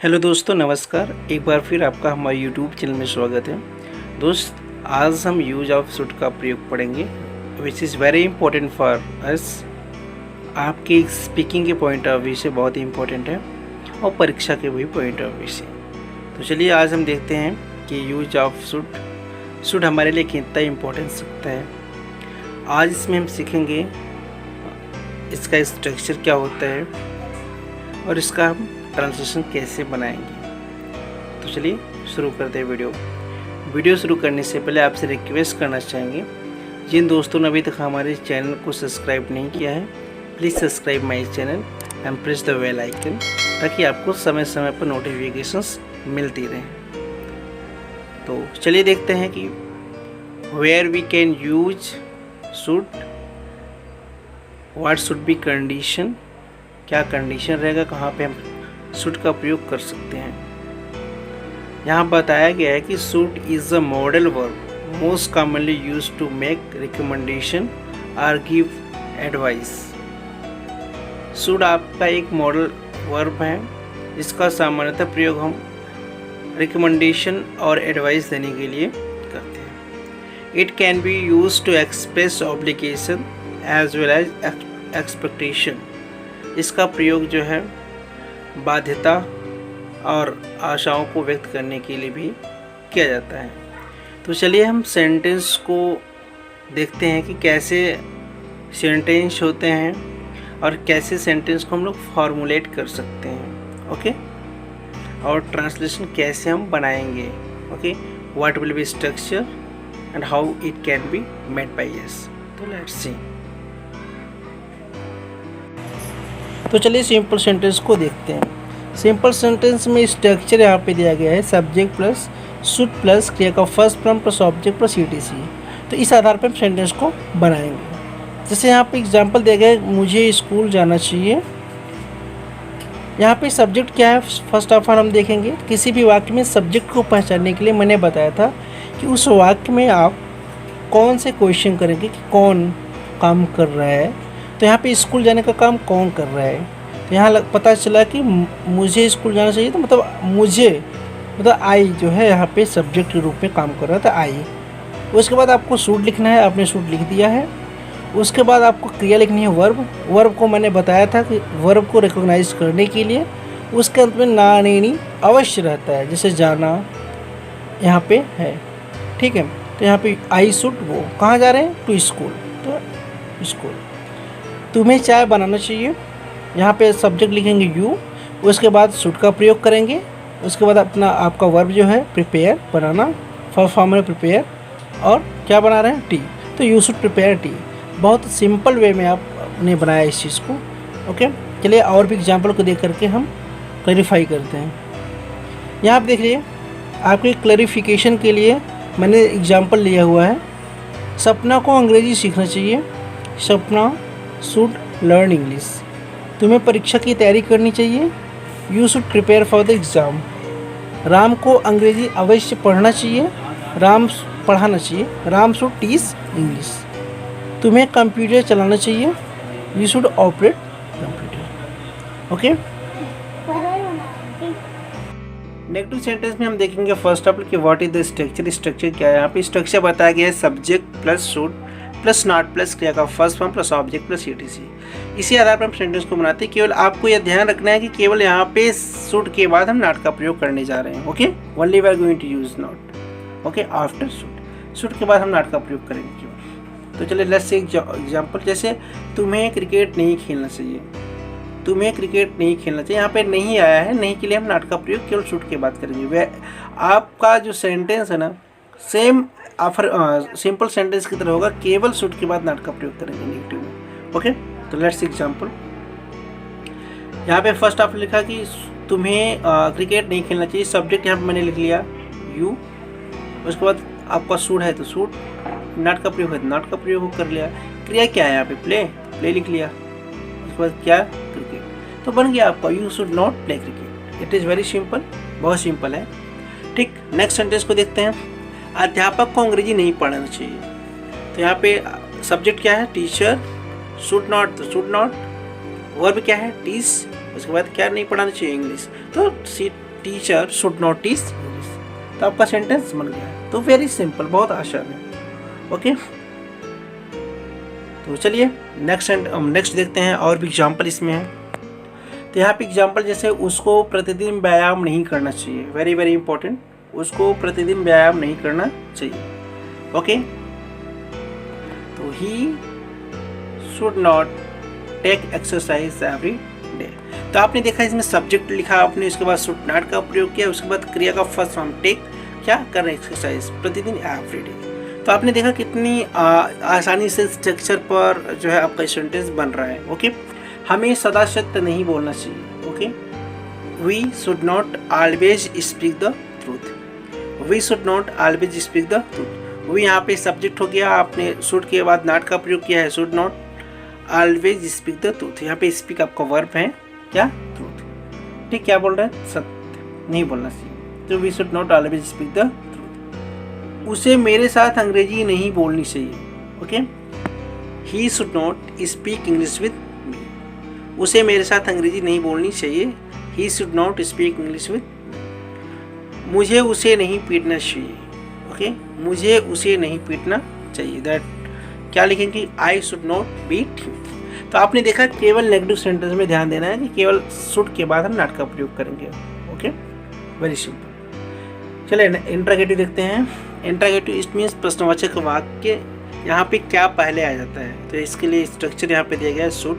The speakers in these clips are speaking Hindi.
हेलो दोस्तों, नमस्कार। एक बार फिर आपका हमारे यूट्यूब चैनल में स्वागत है। दोस्त, आज हम यूज ऑफ शुड का प्रयोग पढ़ेंगे, which is very important for us. आपके स्पीकिंग के पॉइंट ऑफ व्यू से बहुत ही इम्पोर्टेंट है और परीक्षा के भी पॉइंट ऑफ व्यू से। तो चलिए आज हम देखते हैं कि यूज ऑफ शुड हमारे लिए कितना इम्पोर्टेंस रखता है। आज इसमें हम सीखेंगे इसका स्ट्रक्चर क्या होता है और इसका हम ट्रांसलेशन कैसे बनाएंगे। तो चलिए शुरू करते हैं वीडियो शुरू करने से पहले आपसे रिक्वेस्ट करना चाहेंगे, जिन दोस्तों ने अभी तक हमारे चैनल को सब्सक्राइब नहीं किया है, please subscribe my channel and press the bell icon, ताकि आपको समय समय पर नोटिफिकेशंस मिलती रहें। तो चलिए देखते हैं कि where we can use should, what should be condition, क्या कंडीशन रहेगा, कहाँ पे हम शुड का प्रयोग कर सकते हैं। यहाँ बताया गया है कि should is a modal verb most commonly use to make recommendation और गिव एडवाइस। शुड आपका एक मॉडल वर्ब है, इसका सामान्यतः प्रयोग हम रिकमेंडेशन और एडवाइस देने के लिए करते हैं। It can be use to express obligation as well as expectation. इसका प्रयोग जो है बाध्यता और आशाओं को व्यक्त करने के लिए भी किया जाता है। तो चलिए हम सेंटेंस को देखते हैं कि कैसे सेंटेंस होते हैं और कैसे सेंटेंस को हम लोग फॉर्मुलेट कर सकते हैं। ओके, और ट्रांसलेशन कैसे हम बनाएंगे। Okay, what will be structure and how it can be made by us. तो लेट्स सी। तो चलिए सिंपल सेंटेंस को देखते हैं। सिंपल सेंटेंस में स्ट्रक्चर यहाँ पे दिया गया है सब्जेक्ट प्लस शुड प्लस क्रिया का first form plus object plus etc. तो इस आधार पर हम सेंटेंस को बनाएंगे। जैसे यहाँ पे एग्जांपल दिया गया है, मुझे स्कूल जाना चाहिए। यहाँ पे सब्जेक्ट क्या है, फर्स्ट ऑफ ऑल हम देखेंगे। किसी भी वाक्य में सब्जेक्ट को पहचानने के लिए मैंने बताया था कि उस वाक्य में आप कौन से क्वेश्चन करेंगे कि कौन काम कर रहा है। तो यहाँ पे स्कूल जाने का काम कौन कर रहा है। तो यहाँ पता चला कि मुझे स्कूल जाना चाहिए, तो मतलब आई जो है यहाँ पे सब्जेक्ट के रूप में काम कर रहा था, आई। उसके बाद आपको शुड लिखना है, आपने शुड लिख दिया है। उसके बाद आपको क्रिया लिखनी है वर्ब को मैंने बताया था कि वर्ब को रिकॉग्नाइज करने के लिए उसके अंत में ना नी अवश्य रहता है, जैसे जाना यहाँ पे है। ठीक है, तो यहाँ पे आई शुड, वो कहाँ जा रहे हैं, टू स्कूल, तो स्कूल। तुम्हें चाय बनाना चाहिए, यहाँ पे सब्जेक्ट लिखेंगे यू। उसके बाद शुड का प्रयोग करेंगे। उसके बाद आपका वर्ब जो है प्रिपेयर, बनाना, फर्स्ट फॉर्म में प्रिपेयर, और क्या बना रहे हैं, टी। तो यू शुड प्रिपेयर टी। बहुत सिंपल वे में आपने बनाया इस चीज़ को। ओके, चलिए और भी एग्जाम्पल को देख करके हम क्लैरिफाई करते हैं। यहाँ आप देख लीजिए, आपके क्लैरिफिकेशन के लिए मैंने एग्जाम्पल लिया हुआ है। सपना को अंग्रेजी सीखना चाहिए, सपना शुड लर्न इंग्लिश। तुम्हें परीक्षा की तैयारी करनी चाहिए, you should prepare for the exam. Ram को अंग्रेजी अवश्य पढ़ना चाहिए, राम पढ़ाना चाहिए, राम शुड टीच इंग्लिश। तुम्हें कंप्यूटर चलाना चाहिए, you should operate computer. Okay, negative sentence में हम देखेंगे फर्स्ट ऑफ ऑल कि what is the structure. Structure क्या है, यहाँ पे स्ट्रक्चर बताया गया है subject plus should plus not plus क्रिया का first form plus object plus etc. इसी आधार पर हम सेंटेंस को बनाते हैं। केवल आपको यह ध्यान रखना है कि केवल यहाँ पे शुड के बाद हम नॉट का प्रयोग करने जा रहे हैं। Okay, only we are going to use not. Okay, after should के बाद हम नॉट का प्रयोग करेंगे केवल। तो चलिए लेट्स से एग्जाम्पल, जैसे तुम्हें क्रिकेट नहीं खेलना चाहिए, तुम्हें क्रिकेट नहीं खेलना चाहिए। यहाँ पे नहीं आया है, नहीं के लिए हम नॉट का प्रयोग केवल शुड के बाद करेंगे। वह आपका जो सेंटेंस है ना, सेम सिंपल सेंटेंस की तरह होगा, केवल शुड के बाद नॉट का प्रयोग करेंगे नेगेटिव में। ओके, तो लेट्स एग्जांपल। यहाँ पे फर्स्ट ऑफ लिखा कि तुम्हें क्रिकेट नहीं खेलना चाहिए, सब्जेक्ट यहाँ पे मैंने लिख लिया यू। उसके बाद आपका शुड है तो शुड, नॉट का प्रयोग है तो नॉट का प्रयोग कर लिया। क्रिया क्या है यहाँ पे, प्ले लिख लिया। उसके बाद क्या, क्रिकेट। तो बन गया आपका you should not play cricket. It is very simple, बहुत सिंपल है। ठीक, नेक्स्ट सेंटेंस को देखते हैं। अध्यापक को अंग्रेजी नहीं पढ़ाना चाहिए। तो यहाँ पे सब्जेक्ट क्या है, टीचर, शुड नॉट तो शुड नॉट, वर्ब क्या है, टीच। उसके बाद क्या नहीं पढ़ाना चाहिए, इंग्लिश। तो teacher should not teach English. तो आपका सेंटेंस बन गया। तो वेरी सिंपल, बहुत आसान है। ओके, तो चलिए नेक्स्ट देखते हैं। और भी एग्जाम्पल इसमें है। तो यहाँ पे एग्जाम्पल जैसे उसको प्रतिदिन व्यायाम नहीं करना चाहिए, वेरी वेरी इंपॉर्टेंट, उसको प्रतिदिन व्यायाम नहीं करना चाहिए। ओके, तो he should not take exercise every day. तो आपने देखा इसमें सब्जेक्ट लिखा आपने, उसके बाद शुड नॉट का प्रयोग किया, उसके बाद क्रिया का फर्स्ट फॉर्म टेक, क्या कर रहे हैं, एक्सरसाइज प्रतिदिन एवरी डे। तो आपने देखा कितनी आसानी से स्ट्रक्चर पर जो है आपका सेंटेंस बन रहा है। ओके, हमें सदा सत्य नहीं बोलना चाहिए। Okay, we should not always speak the truth, we should not always speak the truth. We यहाँ पे सब्जेक्ट हो गया, आपने शुड के बाद नॉट का प्रयोग किया है, should not always speak the truth. यहाँ पे स्पीक आपका वर्ब है, क्या, ट्रूथ। ठीक, क्या बोल रहा है, सत्य नहीं बोलना चाहिए। तो we should not always speak the truth. उसे मेरे साथ अंग्रेजी नहीं बोलनी चाहिए। Okay, he should not speak English with me, उसे मेरे साथ अंग्रेजी नहीं बोलनी चाहिए। He should not speak English with, मुझे उसे नहीं पीटना चाहिए। ओके, मुझे उसे नहीं पीटना चाहिए। दैट क्या लिखेंगे, I should not beat him. तो आपने देखा केवल नेगेटिव सेंटेंस में ध्यान देना है कि केवल शुड के बाद हम नॉट का प्रयोग करेंगे। Okay, very simple. चलिए इंट्रोगेटिव देखते हैं। इंट्रोगेटिव इट मीन्स प्रश्नवाचक वाक्य, यहाँ पे क्या पहले आ जाता है। तो इसके लिए स्ट्रक्चर यहाँ पे दिया गया है, शुड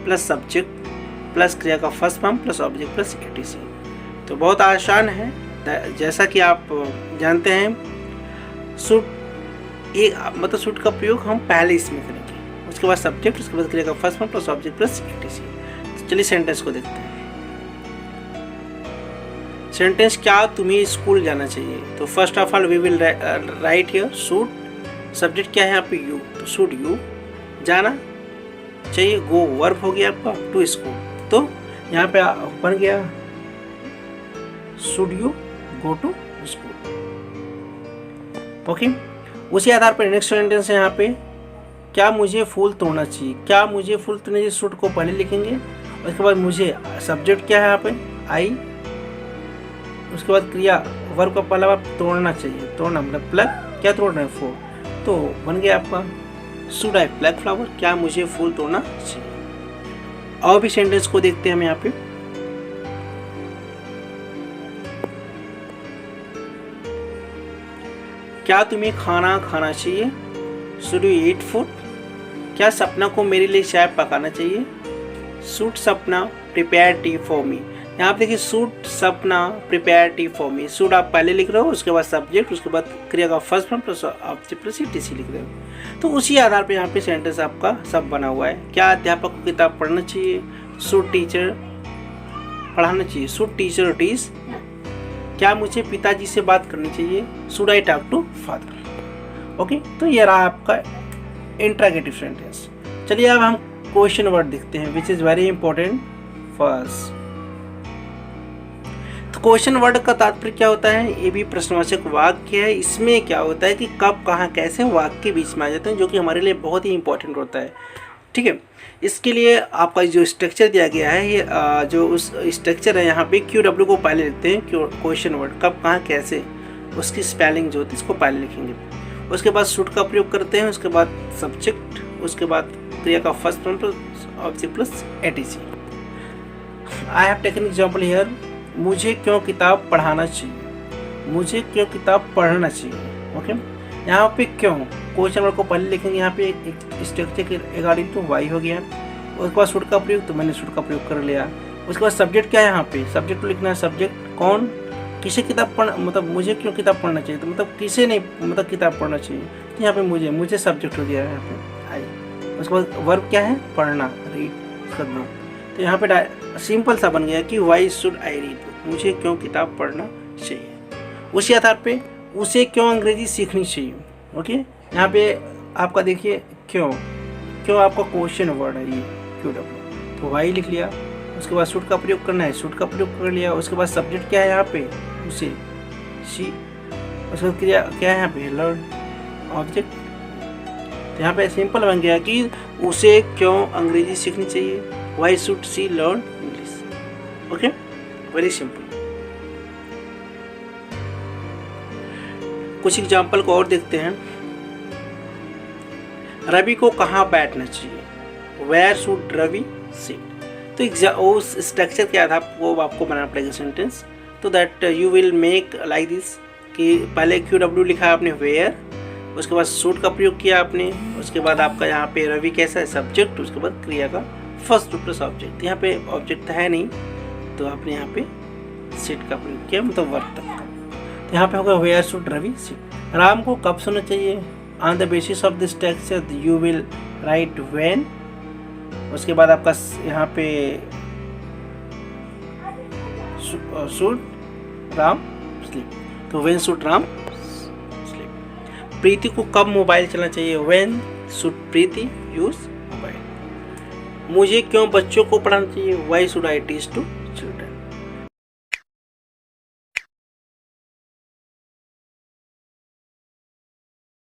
प्लस सब्जेक्ट प्लस क्रिया का first form plus object plus etc. तो बहुत आसान है, जैसा कि आप जानते हैं शुड एक मतलब शुड का प्रयोग हम पहले इसमें करेंगे, उसके बाद सब्जेक्ट, उसके बाद क्रिया का first form plus object plus etc. तो चलिए सेंटेंस को देखते हैं। सेंटेंस, क्या तुम्हें स्कूल जाना चाहिए। तो first of all we will write here should, subject क्या है यहाँ पे, यू, तो शुड यू जाना चाहिए, गो वर्ब हो गया आपका, टू स्कूल। तो यहाँ पे बन गया should you go to school. Okay, उसी आधार पर नेक्स्ट सेंटेंस है यहाँ पे, क्या मुझे फूल तोड़ना चाहिए। क्या मुझे फूल तोड़ना चाहिए, शुड को पहले लिखेंगे, उसके बाद मुझे सब्जेक्ट क्या है यहाँ पे, आई, उसके बाद क्रिया वर्ब का पहला वर्ब तोड़ना चाहिए, तोड़ना मतलब प्लग, क्या तोड़ना है, फूल। तो बन गया आपका शुड आई प्लग फ्लावर, क्या मुझे फूल तोड़ना चाहिए। और भी सेंटेंस को देखते हैं हम यहाँ पे। क्या तुम्हें खाना खाना चाहिए, शुड यू ईट फूड। क्या सपना को मेरे लिए चाय पकाना चाहिए, शुड सपना प्रिपेयर टी फॉर मी। यहाँ पे देखिए शुड सपना prepare T for me, should आप पहले लिख रहे हो, उसके बाद सब्जेक्ट, उसके बाद क्रिया का first form plus object plus etc लिख रहे हो। तो उसी आधार पे यहाँ पे सेंटेंस आपका सब बना हुआ है। क्या अध्यापक को किताब पढ़ना चाहिए, शुड टीचर पढ़ाना चाहिए, शुड टीचर टीच। क्या मुझे पिताजी से बात करनी चाहिए, should I talk to father. Okay, तो ये रहा आपका इंट्रोगेटिव सेंटेंस। चलिए अब हम क्वेश्चन वर्ड देखते हैं, which is very important first. तो क्वेश्चन वर्ड का तात्पर्य क्या होता है, ये भी प्रश्नवाचक वाक्य है। इसमें क्या होता है कि कब कहाँ कैसे वाक्य के बीच में आ जाते हैं, जो कि हमारे लिए बहुत ही इंपॉर्टेंट होता है। ठीक है, इसके लिए आपका जो स्ट्रक्चर दिया गया है, ये जो उस स्ट्रक्चर है, यहाँ पे QW को पहले लिखते हैं, क्वेश्चन वर्ड कब कहाँ कैसे, उसकी स्पेलिंग जो होती है इसको पहले लिखेंगे। उसके बाद शुड का प्रयोग करते हैं, उसके बाद सब्जेक्ट, उसके बाद क्रिया का first form plus object plus etc. I have taken example here, मुझे क्यों किताब पढ़ाना चाहिए, मुझे क्यों किताब पढ़ना चाहिए। ओके, यहाँ पे क्यों क्वेश्चन वर्ड को पहले लिखेंगे, यहाँ पे एक स्ट्रक्चर के अकॉर्डिंग टू वाई हो गया। उसके बाद शुड का प्रयोग, तो मैंने शुड का प्रयोग कर लिया। उसके बाद सब्जेक्ट क्या है, यहाँ पे सब्जेक्ट को लिखना है, सब्जेक्ट कौन, किसे किताब पढ़ना, मतलब मुझे क्यों किताब पढ़ना चाहिए, तो मतलब किसे नहीं, मतलब किताब पढ़ना चाहिए। तो यहाँ पे मुझे सब्जेक्ट हो गया है यहाँ पे आई। उसके बाद वर्ब क्या है, पढ़ना, रीड, करना। तो यहाँ पे सिंपल सा बन गया कि वाई शुड आई रीड, मुझे क्यों किताब पढ़ना चाहिए। उसी आधार पे उसे क्यों अंग्रेजी सीखनी चाहिए। ओके, यहाँ पे आपका देखिए क्यों आपका क्वेश्चन वर्ड है ये QW, तो वाई लिख लिया। उसके बाद शुड का प्रयोग करना है, शुड का प्रयोग कर लिया। उसके बाद सब्जेक्ट क्या है यहाँ पे, उसे, शी। उसके बाद क्रिया क्या है यहाँ पे, लर्न, ऑब्जेक्ट। तो यहाँ पे सिंपल बन गया कि उसे क्यों अंग्रेजी सीखनी चाहिए, why should she learn English. Okay, very simple. कुछ एग्जाम्पल को और देखते हैं। रवि को कहाँ बैठना चाहिए, वेयर शुड रवि सिट। तो उस स्ट्रक्चर के आधार पर आपको बनाना पड़ेगा सेंटेंस। तो that you will make like this कि पहले QW लिखा है आपने वेयर, उसके बाद शुड का प्रयोग किया आपने, उसके बाद आपका यहाँ पे रवि कैसा है सब्जेक्ट, उसके बाद क्रिया का फर्स्ट प्लस ऑब्जेक्ट। यहाँ पे ऑब्जेक्ट है नहीं तो आपने यहाँ पे सिट का प्रयोग किया, मतलब वर्ब तक का। तो यहाँ पे होगा where should Ravi sit. Ram को कब सोना चाहिए, on the basis of this structure you will write when. उसके बाद आपका यहाँ पे शुड राम स्लीप, तो when should Ram sleep. Preeti को कब मोबाइल चलाना चाहिए, when should Preeti use mobile. मुझे क्यों बच्चों को पढ़ाना चाहिए, why should I teach to children.